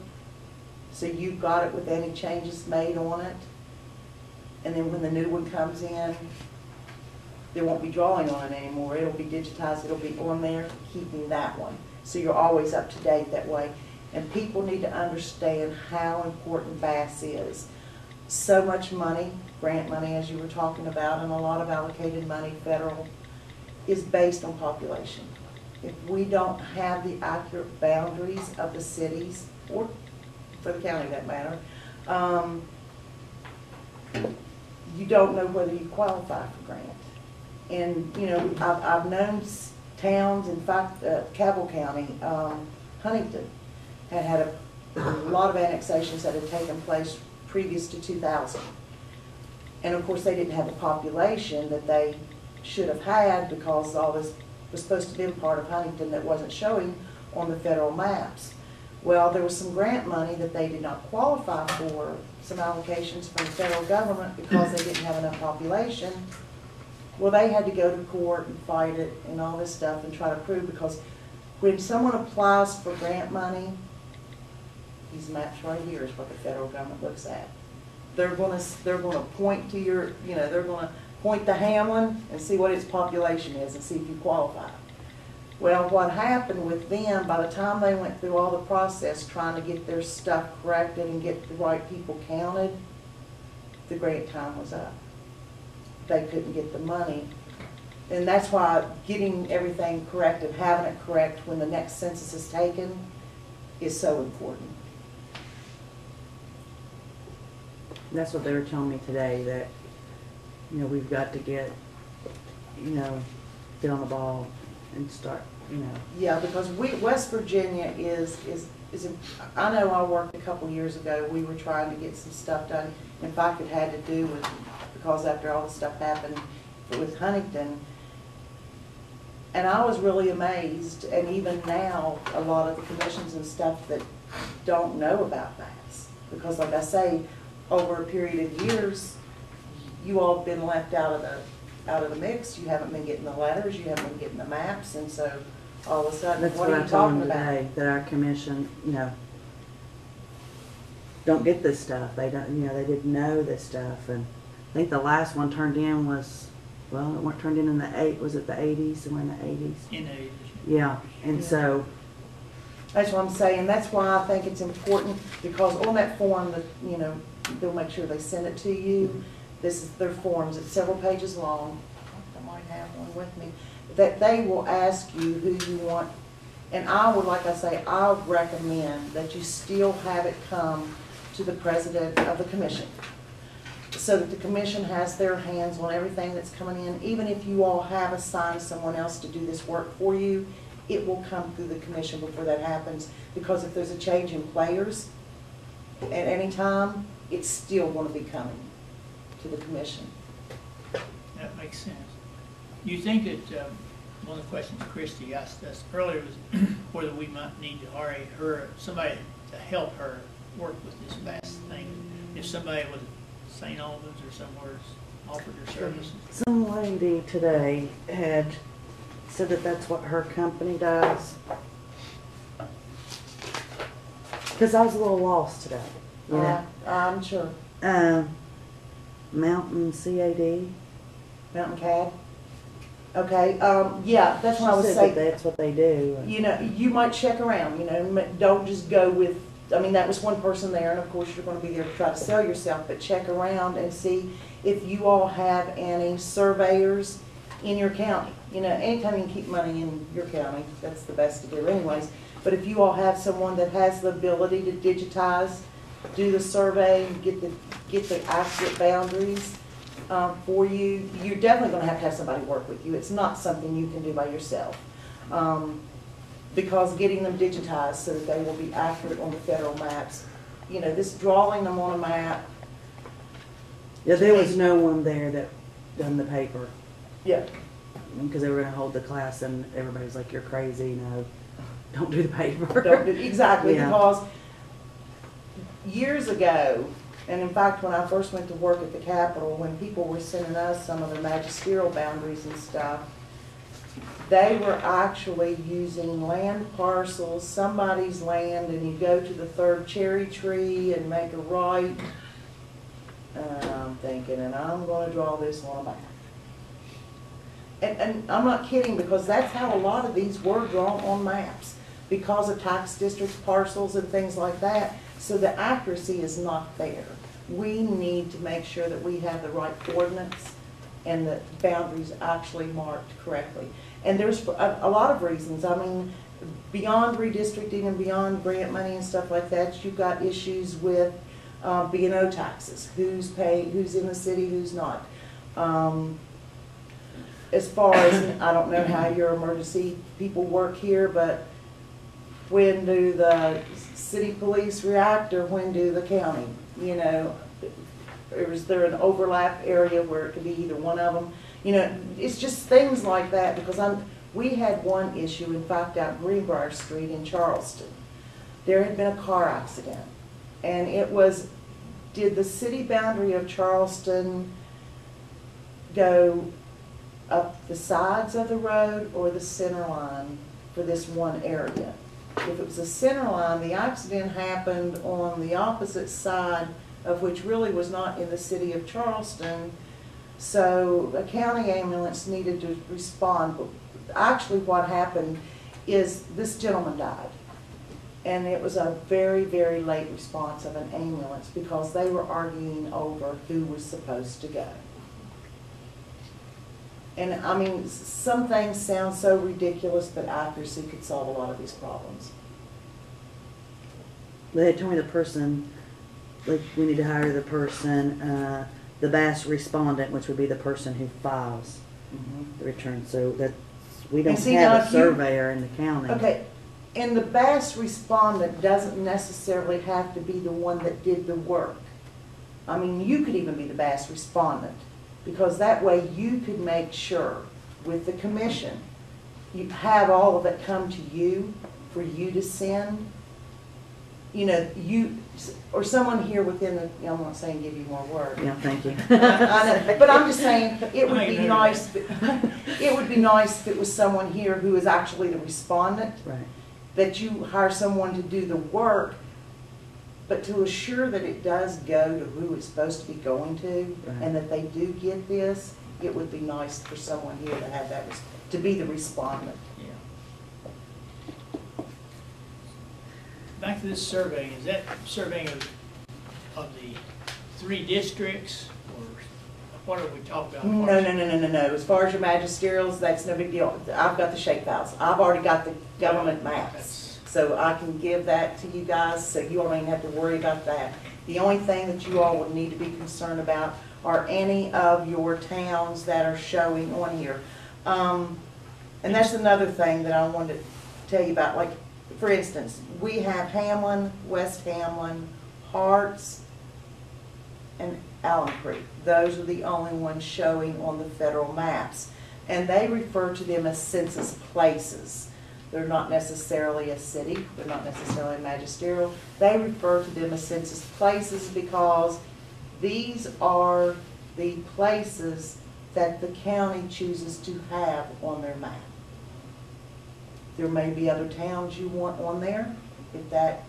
so you got it with any changes made on it. And then when the new one comes in, there won't be drawing on it anymore. It'll be digitized, it'll be on there, keeping that one. So you're always up to date that way. And people need to understand how important Bass is. So much money, grant money as you were talking about, and a lot of allocated money, federal, is based on population. If we don't have the accurate boundaries of the cities, or for the county that matter, you don't know whether you qualify for grant. And, you know, I've known towns, in fact, Cabell County, Huntington, had a lot of annexations that had taken place previous to 2000. And of course, they didn't have the population that they should have had because all this was supposed to be part of Huntington that wasn't showing on the federal maps. Well, there was some grant money that they did not qualify for, some allocations from the federal government because they didn't have enough population. Well, they had to go to court and fight it and all this stuff and try to prove, because when someone applies for grant money, these maps right here is what the federal government looks at. They're gonna point to your, you know, they're gonna point to Hamlin and see what its population is and see if you qualify. Well, what happened with them, by the time they went through all the process trying to get their stuff corrected and get the right people counted, the grant time was up. They couldn't get the money. And that's why getting everything corrected, having it correct when the next census is taken, is so important. That's what they were telling me today, that, you know, we've got to get on the ball and start, you know. Yeah, because West Virginia is, I know I worked a couple years ago, we were trying to get some stuff done. In fact, it had to do with, because after all the stuff happened with Huntington, and I was really amazed, and even now, a lot of the commissions and stuff that don't know about Bass. Because like I say, over a period of years, you all have been left out of the mix. You haven't been getting the letters, you haven't been getting the maps, and so all of a sudden, That's what are I you told talking them about? today, that our commission, you know, don't get this stuff. They don't, you know, they didn't know this stuff. And I think the last one turned in was, well, it weren't turned in the was it the 80s? Somewhere in the 80s? In a, Yeah, and Yeah. so, That's what I'm saying. That's why I think it's important, because on that form that, you know, they'll make sure they send it to you. This is their forms. It's several pages long. I might have one with me. That they will ask you who you want. And I would, like I say, I would recommend that you still have it come to the president of the commission, so that the commission has their hands on everything that's coming in. Even if you all have assigned someone else to do this work for you, it will come through the commission before that happens. Because if there's a change in players at any time, it's still going to be coming to the commission. that makes sense. You think that, one of the questions Christie asked us earlier was whether we might need to hire somebody to help her work with this Bass thing. If somebody was St. Albans or somewhere offered her services. some lady today had said that that's what her company does. Because I was a little lost today, you know. I'm sure. Mountain CAD. Mountain CAD? Okay, yeah, that's what I was She said saying. that that's what they do. You know, you might check around, you know, don't just go with, I mean, that was one person there, and of course you're gonna be there to try to sell yourself, but check around and see if you all have any surveyors in your county. You know, anytime you can keep money in your county, that's the best to do anyways. But if you all have someone that has the ability to digitize, do the survey, and get the accurate boundaries, for you, you're definitely gonna have somebody work with you. It's not something you can do by yourself. Because getting them digitized so that they will be accurate on the federal maps, you know, this drawing them on a map, Yeah, there was no one there that done the paper. yeah, Because they were going to hold the class and everybody's like, you're crazy, no, don't do the paper. don't do, exactly, Yeah. because years ago, and in fact, when I first went to work at the Capitol, when people were sending us some of the magisterial boundaries and stuff, they were actually using land parcels, somebody's land, and you go to the third cherry tree and make a right. And I'm thinking, and I'm gonna draw this on a map. and I'm not kidding, because that's how a lot of these were drawn on maps, because of tax districts, parcels, and things like that. So the accuracy is not there. We need to make sure that we have the right coordinates and the boundaries actually marked correctly. And there's a lot of reasons. I mean, beyond redistricting and beyond grant money and stuff like that, you've got issues with B&O taxes. Who's in the city, who's not. As far as, I don't know how your emergency people work here, but when do the city police react, or when do the county? You know, is there an overlap area where it could be either one of them? You know, it's just things like that, because we had one issue, in fact, out Greenbrier Street in Charleston. There had been a car accident, and it was, did the city boundary of Charleston go up the sides of the road or the center line for this one area? If it was a center line, the accident happened on the opposite side, of which really was not in the city of Charleston. So a county ambulance needed to respond. But actually what happened is this gentleman died. And it was a very, very late response of an ambulance, because they were arguing over who was supposed to go. And I mean, some things sound so ridiculous, but accuracy could solve a lot of these problems. They had told me the person, like, we need to hire the person, the BAS respondent, which would be the person who files the return. So that we don't see, have now, a surveyor in the county. Okay, and the BAS respondent doesn't necessarily have to be the one that did the work. I mean, you could even be the BAS respondent, because that way you could make sure with the commission, you have all of it come to you for you to send. You know, you, or someone here within the, I'm not saying give you more work. Yeah, thank you. I know, but I'm just saying, it would be nice, it would be nice if it was someone here who is actually the respondent. Right. That you hire someone to do the work, but to assure that it does go to who it's supposed to be going to, Right. and that they do get this, it would be nice for someone here to have that, to be the respondent. Yeah. Back to this survey, is that surveying of the 3 districts, or what are we talking about? No. As far as your magisterials, that's no big deal. I've got the shape files. I've already got the government maps. So I can give that to you guys, so you don't even have to worry about that. The only thing that you all would need to be concerned about are any of your towns that are showing on here. And that's another thing that I wanted to tell you about. Like, for instance, we have Hamlin, West Hamlin, Harts, and Allen Creek. Those are the only ones showing on the federal maps. And they refer to them as census places. They're not necessarily a city. They're not necessarily magisterial. They refer to them as census places because these are the places that the county chooses to have on their map. There may be other towns you want on there. If that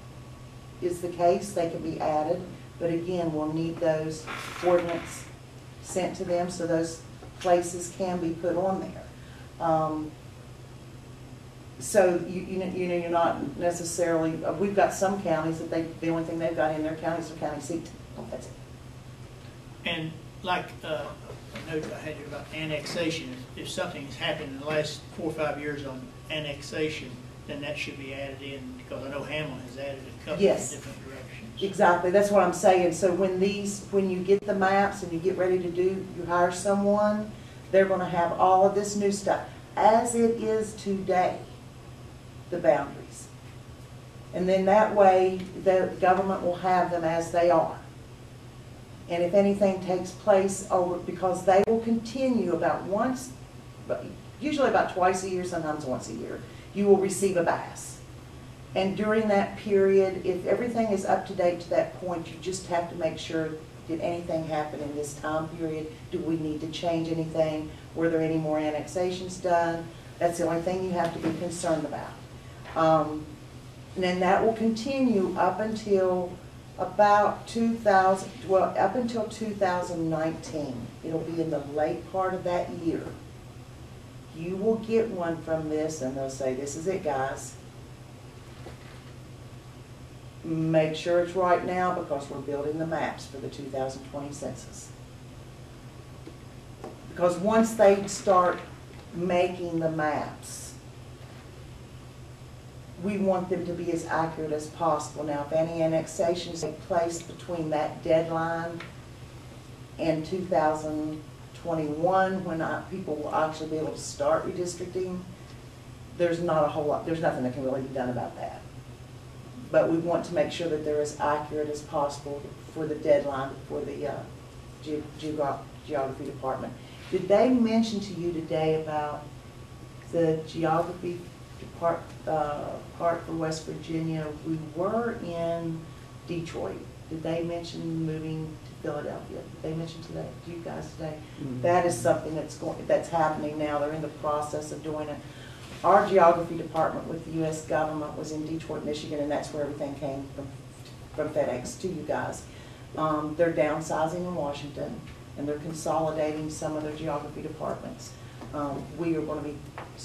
is the case, they can be added. But again, we'll need those coordinates sent to them so those places can be put on there. So you know, you're not necessarily. We've got some counties that the only thing they've got in their county is their county seat. That's it. And like a note I had here about annexation, if something has happened in the last 4 or 5 years on annexation, then that should be added in, because I know Hamlin has added a couple Yes. of different directions. Exactly, that's what I'm saying. So when you get the maps and you get ready to you hire someone, they're going to have all of this new stuff as it is today, the boundaries. And then that way the government will have them as they are. And if anything takes place over, because they will continue usually about twice a year, sometimes once a year, you will receive a BAS. And during that period, if everything is up to date to that point, you just have to make sure, did anything happen in this time period? Do we need to change anything? Were there any more annexations done? That's the only thing you have to be concerned about. And then that will continue up until about 2019. It'll be in the late part of that year You will get one from this, and they'll say, this is it, guys. Make sure it's right now, because we're building the maps for the 2020 census. Because once they start making the maps, we want them to be as accurate as possible. Now, if any annexations take place between that deadline and 2021, when people will actually be able to start redistricting, there's not a whole lot, there's nothing that can really be done about that. But we want to make sure that they're as accurate as possible for the deadline for the geography department. Did they mention to you today about the geography part for West Virginia? We were in Detroit. Did they mention moving to Philadelphia? Did they mention to you guys today? Mm-hmm. That is something that's happening now. They're in the process of doing it. Our geography department with the U.S. government was in Detroit, Michigan, and that's where everything came from FedEx to you guys. They're downsizing in Washington, and they're consolidating some of their geography departments. We are going to be,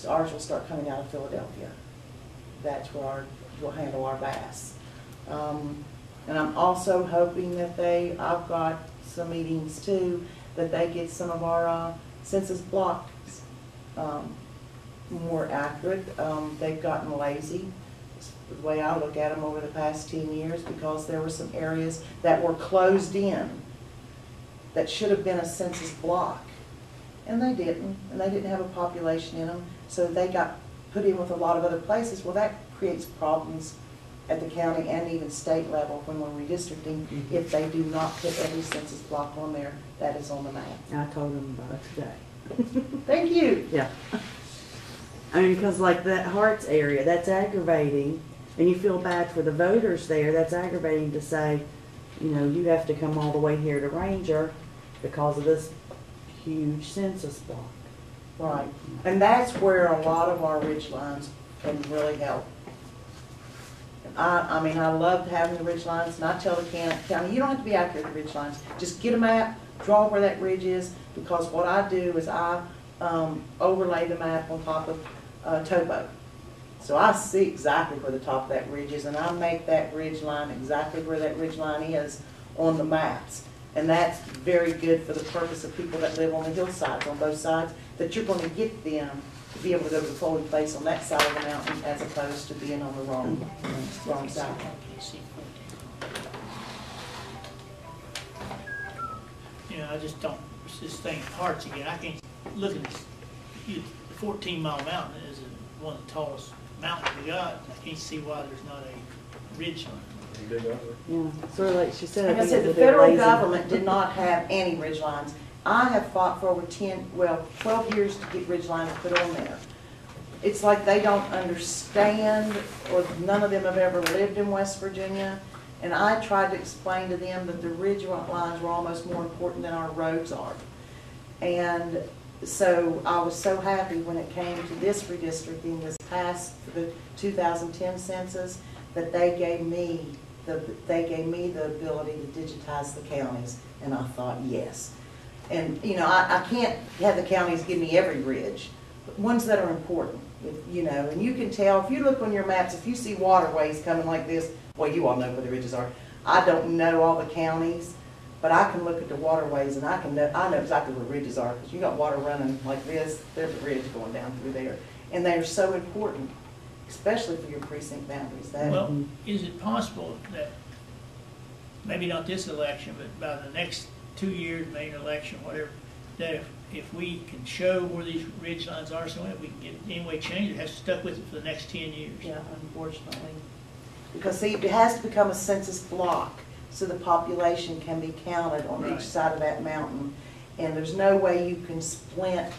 ours will start coming out of Philadelphia. That's where we'll handle our bass. And I'm also hoping that I've got some meetings too, that they get some of our census blocks more accurate. They've gotten lazy, the way I look at them, over the past 10 years, because there were some areas that were closed in that should have been a census block. And they didn't have a population in them, so they got put in with a lot of other places. Well, that creates problems at the county and even state level when we're redistricting, if they do not put every census block on there that is on the map. I told them about it today. Thank you. Yeah. I mean, because like that Harts area, that's aggravating, and you feel bad for the voters there. That's aggravating to say, you know, you have to come all the way here to Ranger because of this huge census block. Right. And that's where a lot of our ridge lines can really help. I mean, I loved having the ridge lines, and I tell the county, you don't have to be accurate with the ridge lines. Just get a map, draw where that ridge is, because what I do is I overlay the map on top of topo. So I see exactly where the top of that ridge is, and I make that ridge line exactly where that ridge line is on the maps. And that's very good for the purpose of people that live on the hillsides, on both sides, that you're going to get them to be able to go to the polling place on that side of the mountain as opposed to being on the wrong side. You know, I just don't, it's this thing of Harts again. I can't look at this. The 14-mile mountain is one of the tallest mountains we got. I can't see why there's not a ridge line. Yeah, sort of like she said. Like I think said, the it's a bit federal lazy. government did not have any ridge lines. I have fought for over 12 years to get ridge lines put on there. It's like they don't understand, or none of them have ever lived in West Virginia. And I tried to explain to them that the ridge lines were almost more important than our roads are. And so I was so happy when it came to this redistricting this past the 2010 census that they gave me the ability to digitize the counties, and I thought, yes. And you know, I can't have the counties give me every ridge, but ones that are important, you know. And you can tell if you look on your maps, if you see waterways coming like this, well, you all know where the ridges are. I don't know all the counties, but I can look at the waterways and I know exactly where ridges are, because you got water running like this. There's a ridge going down through there, and they're so important, especially for your precinct boundaries. Well, is it possible that, maybe not this election, but by the next 2 years, maybe an election, whatever, that if we can show where these ridge lines are, so we can get anyway changed, it has stuck with it for the next 10 years? Yeah, unfortunately. Because see, it has to become a census block so the population can be counted on each side of that mountain. And there's no way you can split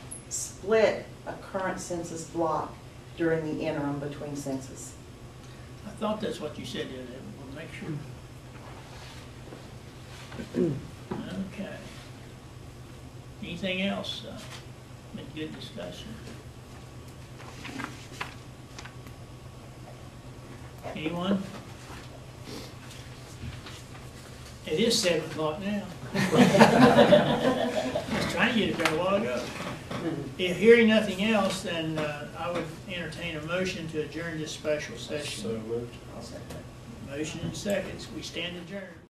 a current census block during the interim between census. I thought that's what you said the other day, but we'll make sure. Okay. Anything else? Been good discussion. Anyone? It is 7 o'clock now. I was trying to get it there a while ago. If hearing nothing else, then I would entertain a motion to adjourn this special So session. moved. I'll second that. Motion and seconds. We stand adjourned.